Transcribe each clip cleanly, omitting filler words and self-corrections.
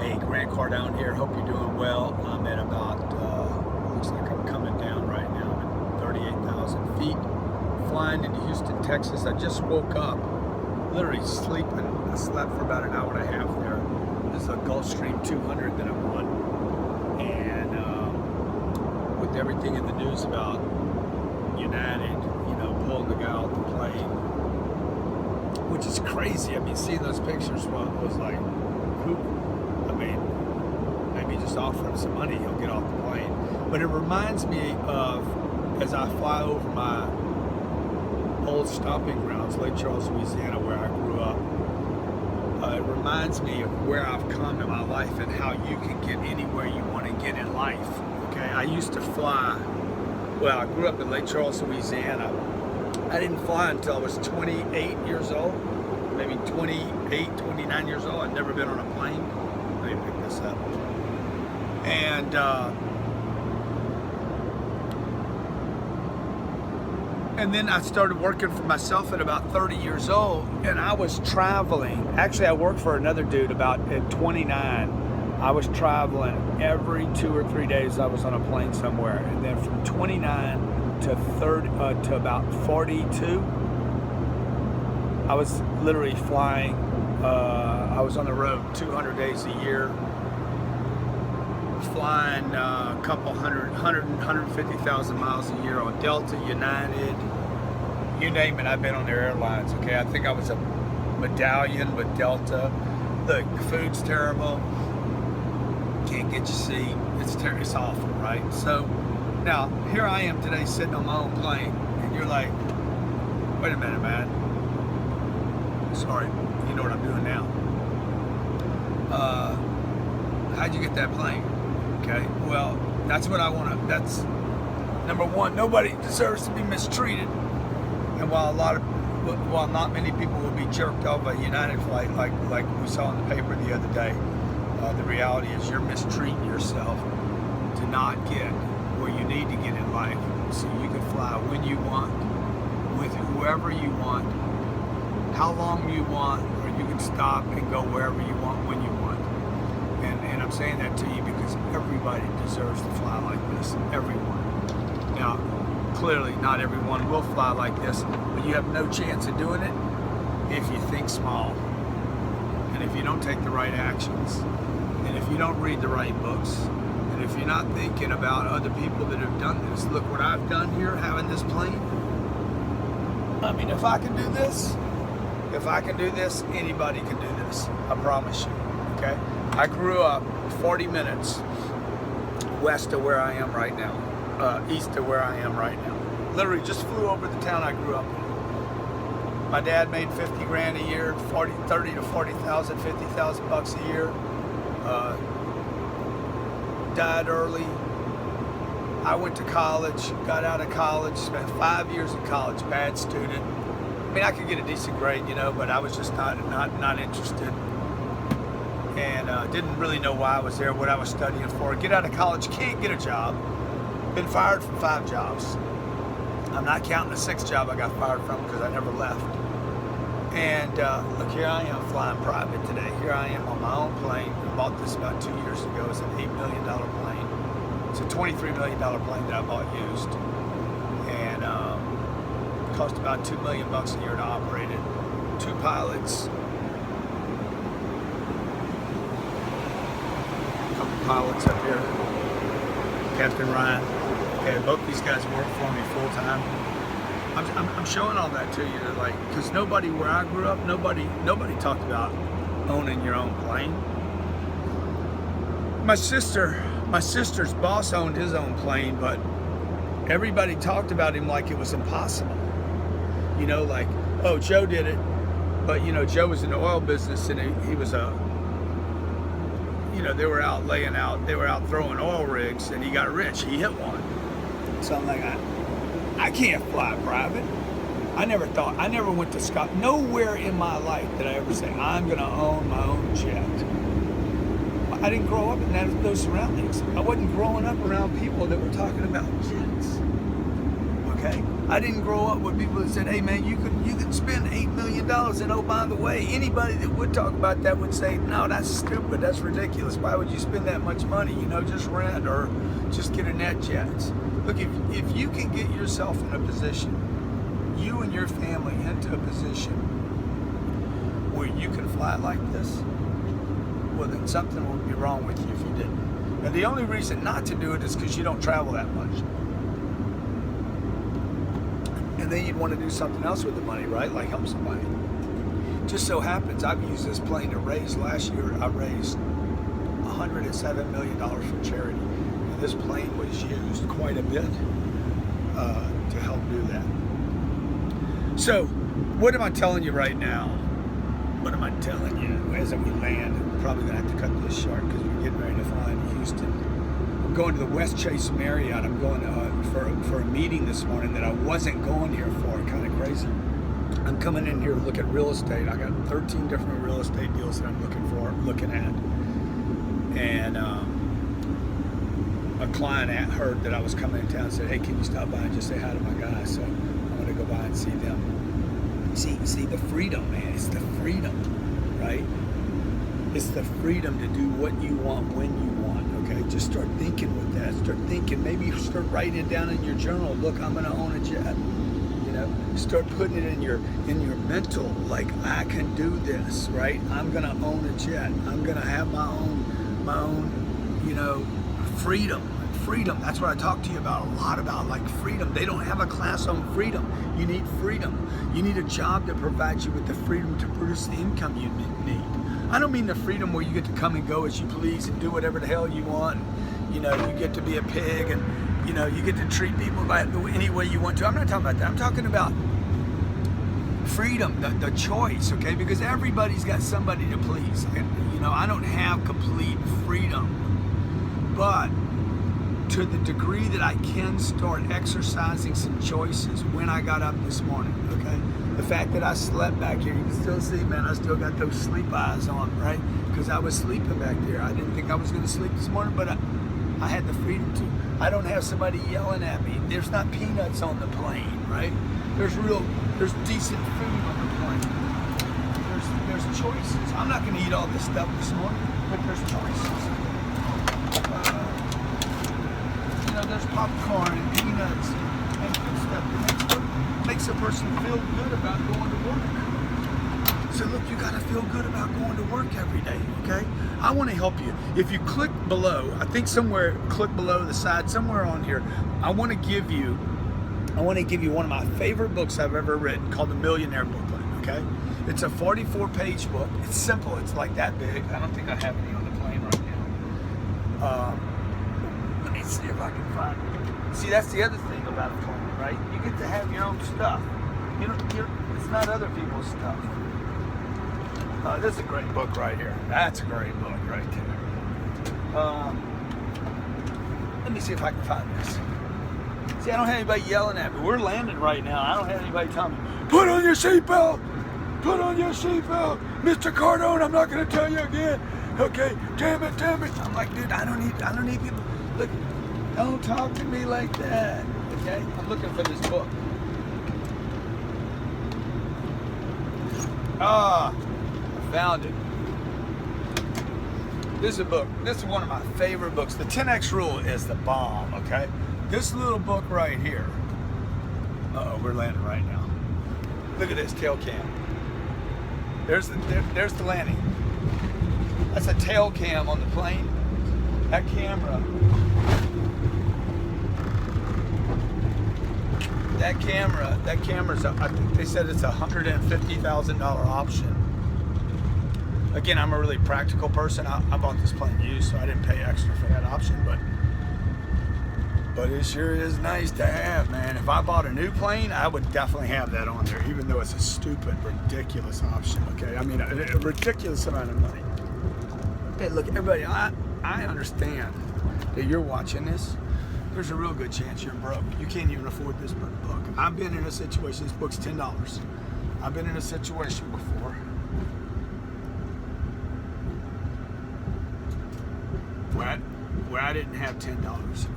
Hey, Grant Cardone here. Hope you're doing well. I'm at about, looks like I'm coming down right now. I'm at 38,000 feet, flying into Houston, Texas. I just woke up, literally sleeping. I slept for about an hour and a half there. This is a Gulfstream 200 that I'm on. And with everything in the news about United, pulling the guy off the plane, which is crazy. I mean, seeing those pictures was like, who? I mean, maybe just offering some money, he'll get off the plane. But it reminds me of, as I fly over my old stomping grounds, Lake Charles, Louisiana, where I grew up, it reminds me of where I've come in my life and how you can get anywhere you want to get in life. Okay, I used to fly. Well, I grew up in Lake Charles, Louisiana. I didn't fly until I was 28 years old, maybe 28, 29 years old. I'd never been on a plane. Let me pick this up. And then I started working for myself at about 30 years old, and I was traveling. Actually, I worked for another dude at 29. I was traveling every 2 or 3 days. I was on a plane somewhere, and then from 29 to about 42, I was literally flying. I was on the road 200 days a year, flying a couple 150,000 miles a year on Delta, United, you name it. I've been on their airlines. Okay, I think I was a medallion with Delta. Look, the food's terrible. Can't get your seat. It's awful, right? So now here I am today sitting on my own plane, and you're like, wait a minute, man. Sorry, you know what I'm doing now. How'd you get that plane? Okay, well, that's what I want to. That's number one. Nobody deserves to be mistreated, and while not many people will be jerked off a United flight like we saw in the paper the other day. The reality is you're mistreating yourself to not get where you need to get in life, so you can fly when you want, with whoever you want, how long you want, or you can stop and go wherever you want when you want. And I'm saying that to you because everybody deserves to fly like this. Everyone. Now, clearly not everyone will fly like this, but you have no chance of doing it if you think small, and if you don't take the right actions, and if you don't read the right books, and if you're not thinking about other people that have done this. Look what I've done here, having this plane. I mean, if I can do this, anybody can do this. I promise you, okay? I grew up 40 minutes west of where I am right now, east of where I am right now. Literally just flew over the town I grew up in. My dad made 50 grand a year, 30 to 40,000, 50,000 bucks a year. Died early. I went to college, got out of college, spent 5 years in college, bad student. I mean, I could get a decent grade, but I was just not interested, and didn't really know why I was there, what I was studying for. Get out of college, can't get a job. Been fired from 5 jobs. I'm not counting the 6th job I got fired from because I never left. And look, here I am flying private today. Here I am on my own plane. I bought this about 2 years ago. It's an $8 million plane. It's a $23 million plane that I bought used. And it cost about $2 million bucks a year to operate it. 2 pilots. A couple pilots up here. Captain Ryan. Okay, both these guys work for me full time. I'm showing all that to you, because nobody where I grew up, nobody talked about owning your own plane. My sister's boss owned his own plane, but everybody talked about him like it was impossible. Like, oh, Joe did it, but Joe was in the oil business, and he was they were out throwing oil rigs, and he got rich. He hit one. So I'm like, I can't fly private. I never went to Scott. Nowhere in my life did I ever say, I'm going to own my own jet. I didn't grow up in those surroundings. I wasn't growing up around people that were talking about jets. okay? I didn't grow up with people that said, hey man, you can spend $8 million, and oh, by the way, anybody that would talk about that would say, no, that's stupid, that's ridiculous. Why would you spend that much money? You know, just rent or just get a NetJets. Look, if you can get yourself in a position, you and your family into a position where you can fly like this, well then something would be wrong with you if you didn't. And the only reason not to do it is because you don't travel that much. And then you'd want to do something else with the money, right? Like help somebody. Just so happens I've used this plane to raise, last year I raised $107 million for charity. And this plane was used quite a bit to help do that. So, what am I telling you right now? What am I telling you as we land? We're probably going to have to cut this short because we're getting ready to fly into Houston. I'm going to the West Chase Marriott. I'm going for a meeting this morning that I wasn't going here for. Kind of crazy. I'm coming in here to look at real estate. I got 13 different real estate deals that I'm looking at. And a client heard that I was coming in town and said, hey, can you stop by and just say hi to my guy? So I'm going to go by and see them. See the freedom, man. It's the freedom, right? It's the freedom to do what you want when you want, okay? Just start thinking with that. Start thinking. Maybe start writing it down in your journal. Look, I'm going to own a jet. You know, start putting it in your mental, like, I can do this, right? I'm going to own a jet. I'm going to have my own, you know, freedom. Freedom, that's what I talk to you about a lot about, like freedom. They don't have a class on freedom. You need freedom. You need a job that provides you with the freedom to produce the income you need. I don't mean the freedom where you get to come and go as you please and do whatever the hell you want. And, you know, you get to be a pig and, you know, you get to treat people by any way you want to. I'm not talking about that. I'm talking about freedom, the choice, okay? Because everybody's got somebody to please. And, you know, I don't have complete freedom, but to the degree that I can start exercising some choices when I got up this morning, okay? The fact that I slept back here, you can still see, man, I still got those sleep eyes on, right? Because I was sleeping back there. I didn't think I was going to sleep this morning, but I had the freedom to. I don't have somebody yelling at me. There's not peanuts on the plane, right? There's decent food on the plane. There's choices. I'm not going to eat all this stuff this morning, but there's choices. You know, there's popcorn and peanuts and good stuff that makes a person feel good about going to work. So look, you gotta feel good about going to work every day, okay? I wanna help you. If you click below, I think click below the side, somewhere on here, I wanna give you one of my favorite books I've ever written called The Millionaire Booklet, okay? It's a 44-page book. It's simple, it's like that big. I don't think I have any on the plane right now. Let me see if I can find it. See, that's the other thing about a plane, right? You get to have your own stuff. It's not other people's stuff. This is a great book right here. That's a great book right there. Let me see if I can find this. See, I don't have anybody yelling at me. We're landing right now. I don't have anybody telling me, put on your seatbelt! Put on your seatbelt! Mr. Cardone, I'm not going to tell you again. Okay, damn it. I'm like, dude, I don't need people. Look, don't talk to me like that, okay? I'm looking for this book. I found it. This is a book. This is one of my favorite books. The 10X Rule is the bomb, okay? This little book right here. Uh-oh, we're landing right now. Look at this tail cam. There's the landing. That's a tail cam on the plane. That camera's I think they said it's a $150,000 option. Again, I'm a really practical person. I bought this plane used, so I didn't pay extra for that option, but it sure is nice to have, man. If I bought a new plane, I would definitely have that on there, even though it's a stupid, ridiculous option, okay? I mean, a ridiculous amount of money. Okay, look, everybody, I understand that you're watching this. There's a real good chance you're broke. You can't even afford this book. I've been in a situation, this book's $10. I've been in a situation before where I didn't have $10,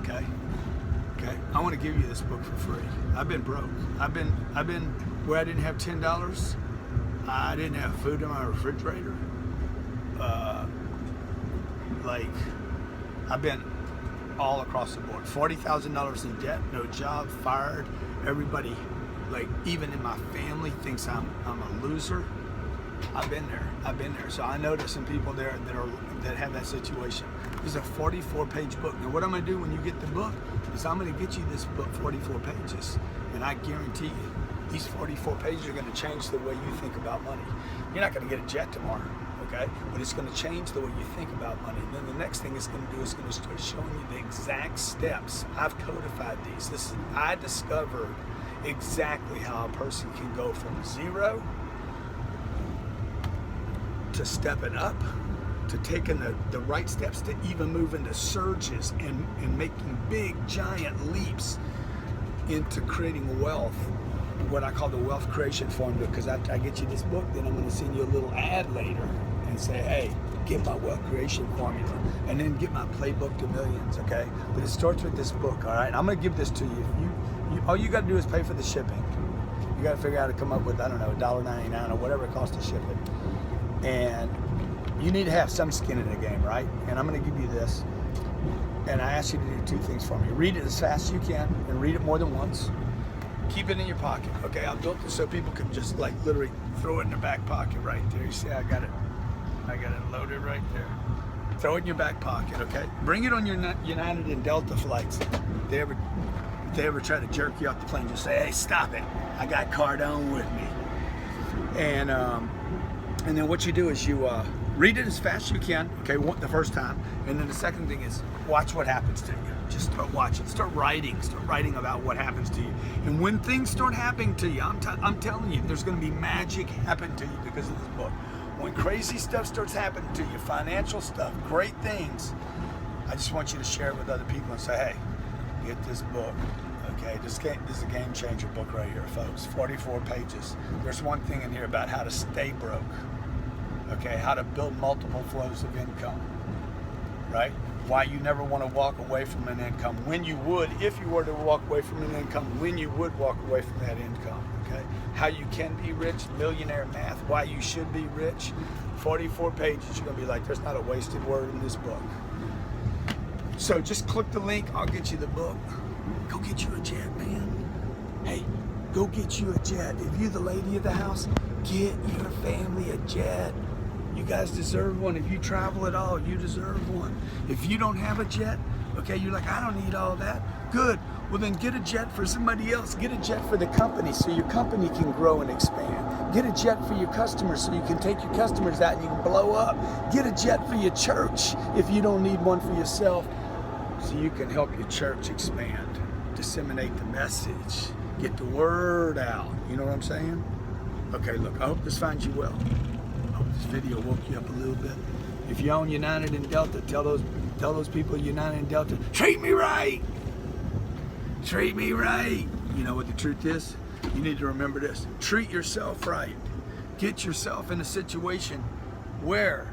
okay? Okay, I want to give you this book for free. I've been broke. I've been where I didn't have $10. I didn't have food in my refrigerator. Like, I've been all across the board. $40,000 in debt, no job, fired. Everybody, like even in my family, thinks I'm a loser. I've been there. So I know there's some people there that have that situation. This is a 44-page book. Now what I'm gonna do when you get the book is I'm gonna get you this book, 44 pages. And I guarantee you, these 44 pages are gonna change the way you think about money. You're not gonna get a jet tomorrow, okay? But it's gonna change the way you think about money. And then the next thing it's gonna do is gonna start showing you the exact steps. I've codified these. I discovered exactly how a person can go from zero to stepping up, to taking the right steps, to even move into surges and making big giant leaps into creating wealth, what I call the wealth creation formula. Because after I get you this book, then I'm going to send you a little ad later and say, hey, get my wealth creation formula, and then get my playbook to millions, okay? But it starts with this book, all right? And I'm going to give this to you. All you got to do is pay for the shipping. You got to figure out how to come up with, I don't know, $1.99 or whatever it costs to ship it. And you need to have some skin in the game, right? And I'm going to give you this. And I ask you to do two things for me. Read it as fast as you can, and read it more than once. Keep it in your pocket, okay? I built this so people can just like literally throw it in their back pocket right there. You see, I got it loaded right there. Throw it in your back pocket, okay? Bring it on your United and Delta flights. If they ever try to jerk you off the plane, just say, hey, stop it. I got Cardone with me. And then what you do is you read it as fast as you can, okay, the first time. And then the second thing is watch what happens to you. Just start watching, start writing about what happens to you. And when things start happening to you, I'm telling you, there's going to be magic happen to you because of this book. When crazy stuff starts happening to you, financial stuff, great things, I just want you to share it with other people and say, hey, get this book. Okay, this is a game changer book right here, folks. 44 pages. There's one thing in here about how to stay broke. Okay, how to build multiple flows of income. Right? Why you never want to walk away from an income. When you would, if you were to walk away from an income, when you would walk away from that income. Okay? How you can be rich, millionaire math, why you should be rich. 44 pages. You're going to be like, there's not a wasted word in this book. So just click the link. I'll get you the book. Go get you a jet, man. Hey, go get you a jet. If you're the lady of the house, get your family a jet. You guys deserve one. If you travel at all, you deserve one. If you don't have a jet, okay, you're like, I don't need all that. Good. Well, then get a jet for somebody else. Get a jet for the company so your company can grow and expand. Get a jet for your customers so you can take your customers out and you can blow up. Get a jet for your church if you don't need one for yourself so you can help your church expand. Disseminate the message, get the word out. You know what I'm saying? Okay, look, I hope this finds you well. I hope this video woke you up a little bit. If you own United and Delta, tell those people United and Delta, treat me right. Treat me right. You know what the truth is? You need to remember this. Treat yourself right. Get yourself in a situation where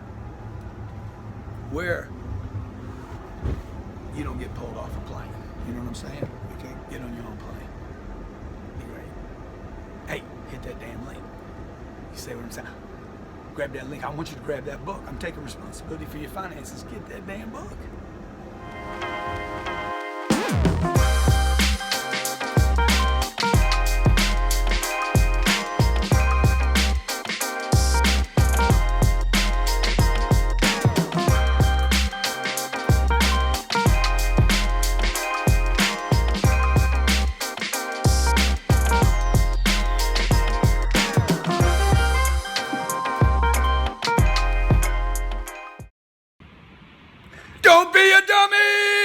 you don't get pulled off a plane. You know what I'm saying? Okay, get on your own plane. Be great. Hey, hit that damn link. You say what I'm saying? Grab that link. I want you to grab that book. I'm taking responsibility for your finances. Get that damn book. Don't be a dummy!